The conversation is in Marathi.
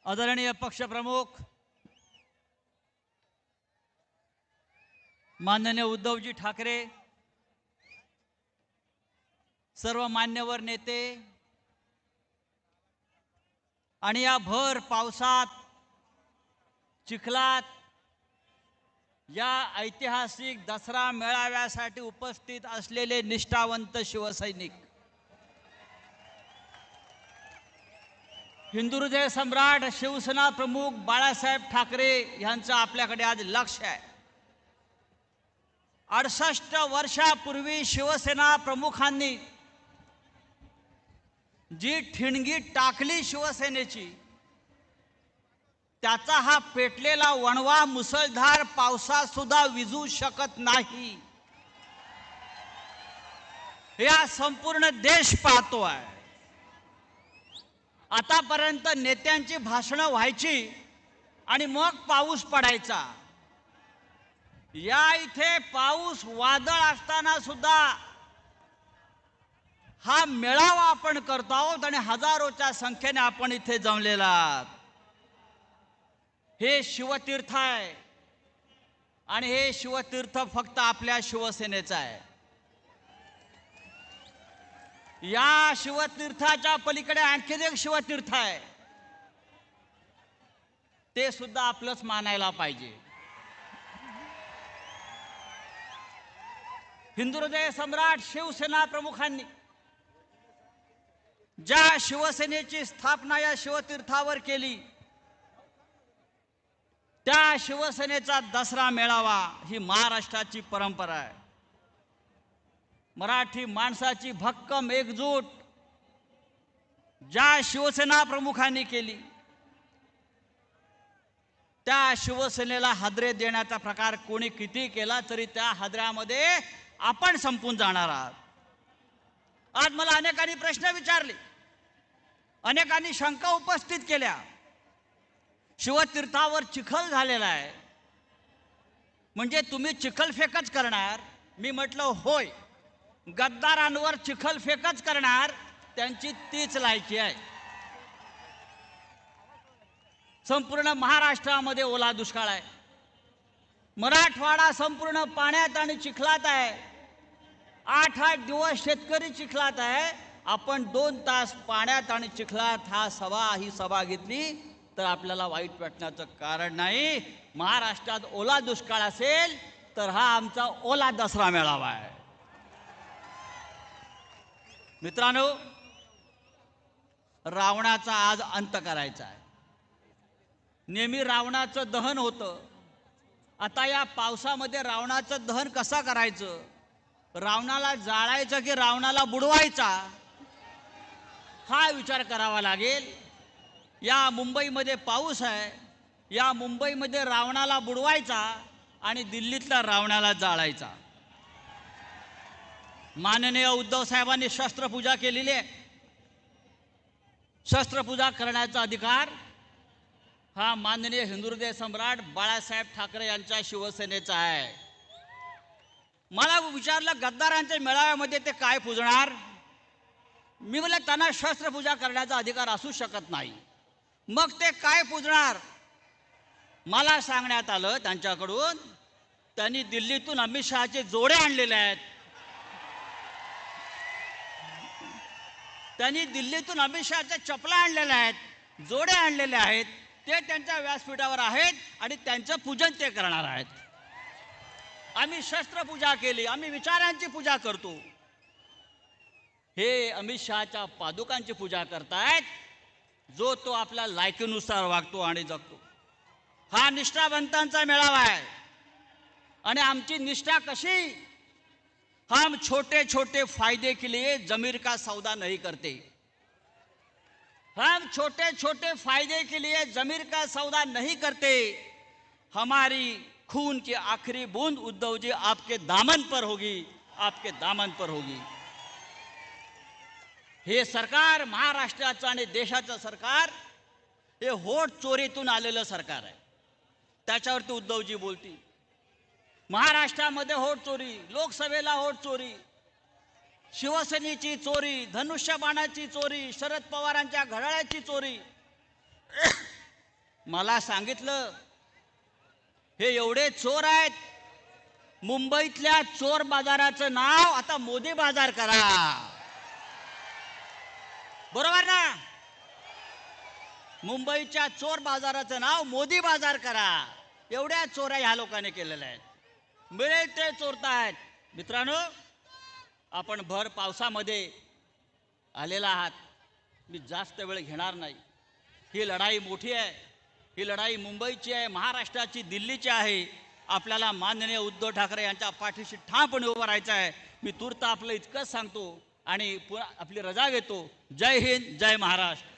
आदरणीय पक्षप्रमुख माननीय उद्धवजी ठाकरे, सर्व मान्यवर नेते आणि या भर पावसात चिखलात या ऐतिहासिक दसरा मेळाव्यासाठी उपस्थित असलेले निष्ठावंत शिवसैनिक, हिंदुहृदय सम्राट शिवसेना प्रमुख बाळासाहेब ठाकरे यांचं आपल्याकडे आज लक्ष आहे। 68 वर्षापूर्वी शिवसेना प्रमुखांनी जी ठिणगी टाकली शिवसेनेची, त्याचा हा पेटलेला वणवा मुसळधार पावसात सुद्धा विझू शकत नाही। या संपूर्ण देश पाहतो आहे। आतापर्यंत नेत्यांची भाषणं व्हायची आणि मग पाऊस पडायचा। या इथे पाऊस वादळ असताना सुद्धा हा मेळावा आपण करतो आहोत आणि हजारोच्या संख्येने आपण इथे जमलेला आहात। हे शिवतीर्थ आहे आणि हे शिवतीर्थ फक्त आपल्या शिवसेनेचं आहे। या शिवतीर्थाच्या पलीकडे आणखी एक शिवतीर्थ आहे, ते सुद्धा आपलंच मानायला पाहिजे। हिंदुहृदय सम्राट शिवसेना प्रमुखांनी ज्या शिवसेनेची स्थापना या शिवतीर्थावर केली, त्या शिवसेनेचा दसरा मेळावा ही महाराष्ट्राची परंपरा आहे। मराठी माणसाची भक्कम एकजूट ज्या शिवसेना प्रमुखांनी केली, त्या शिवसेनेला हादरे देण्याचा प्रकार कोणी किती केला तरी त्या हादऱ्यामध्ये आपण संपून जाणार आहात। आज मला अनेकांनी प्रश्न विचारले, अनेकांनी शंका उपस्थित केल्या। शिवतीर्थावर चिखल झालेला आहे, म्हणजे तुम्ही चिखल फेकच करणार? मी म्हटलं होय, गद्दारांवर चिखल फेकच करणार, त्यांची तीच लायकी आहे। संपूर्ण महाराष्ट्रामध्ये ओला दुष्काळ आहे। मराठवाडा संपूर्ण पाण्यात आणि चिखलात आहे। 8-8 दिवस शेतकरी चिखलात आहे। आपण 2 तास पाण्यात आणि चिखलात ही सभा घेतली तर आपल्याला वाईट वाटण्याचं कारण नाही। महाराष्ट्रात ओला दुष्काळ असेल तर हा आमचा ओला दसरा मेळावा आहे। मित्रांनो, रावणाचा आज अंत करायचा आहे। नेहमी रावणाचं दहन होतं, आता या पावसामध्ये रावणाचं दहन कसं करायचं? रावणाला जाळायचं की रावणाला बुडवायचा, हा विचार करावा लागेल। या मुंबईमध्ये पाऊस आहे, या मुंबईमध्ये रावणाला बुडवायचा आणि दिल्लीतल्या रावणाला जाळायचा। माननीय उद्धव साहेबांनी शस्त्रपूजा केलेली आहे। शस्त्रपूजा करण्याचा अधिकार हा माननीय हिंदुहृदय सम्राट बाळासाहेब ठाकरे यांच्या शिवसेनेचा आहे। मला विचारलं, गद्दारांच्या मेळाव्यामध्ये ते काय पूजणार? मी म्हटलं, त्यांना शस्त्रपूजा करण्याचा अधिकार असू शकत नाही, मग ते काय पूजणार? मला सांगण्यात आलं त्यांच्याकडून, त्यांनी दिल्लीतून अमित शहाचे जोडे आणलेले आहेत। त्यांनी दिल्लीतून अमित शहाच्या चपला आणलेल्या आहेत, जोडे आणलेले आहेत, ते त्यांच्या व्यासपीठावर आहेत आणि त्यांचं पूजन ते करणार आहेत। आम्ही शस्त्रपूजा केली, आम्ही विचारांची पूजा करतो। हे अमित शहाच्या पादुकांची पूजा करतायत, जो तो आपल्या लायकीनुसार वागतो आणि जगतो। हा निष्ठावंतांचा मेळावा आहे आणि आमची निष्ठा कशी? हम छोटे छोटे फायदे के लिए जमीर का सौदा नहीं करते। हम छोटे छोटे फायदे के लिए जमीर का सौदा नहीं करते। हमारी खून की आखिरी बूंद उद्धव जी आपके दामन पर होगी, आपके दामन पर होगी। हे सरकार, महाराष्ट्राचं आणि देशाचं सरकार, हे होट चोरीतून आलेलं सरकार आहे। त्याच्यावरती उद्धवजी बोलतील, महाराष्ट्रामध्ये होट चोरी, लोकसभेला होट चोरी, शिवसेनेची चोरी, धनुष्यबाणाची चोरी, शरद पवारांच्या घड्याळाची चोरी, मला सांगितलं हे एवढे चोर आहेत, मुंबईतल्या चोर बाजाराचं नाव आता मोदी बाजार करा. बरोबर ना? मुंबईच्या चोर बाजाराचं नाव मोदी बाजार करा. एवढ्या चोऱ्या ह्या लोकांनी केलेल्या आहेत. मिळेल ते चोरतायत. मित्रांनो, आपण भर पावसामध्ये आलेला आहात. मी जास्त वेळ घेणार नाही. ही लढाई मोठी आहे. ही लढाई मुंबईची आहे, महाराष्ट्राची, दिल्लीची आहे. आपल्याला माननीय उद्धव ठाकरे यांच्या पाठीशी ठामपणे उभं राहायचं आहे. मी तूर्त आपलं इतकंच सांगतो आणि आपली रजा घेतो. जय हिंद, जय महाराष्ट्र.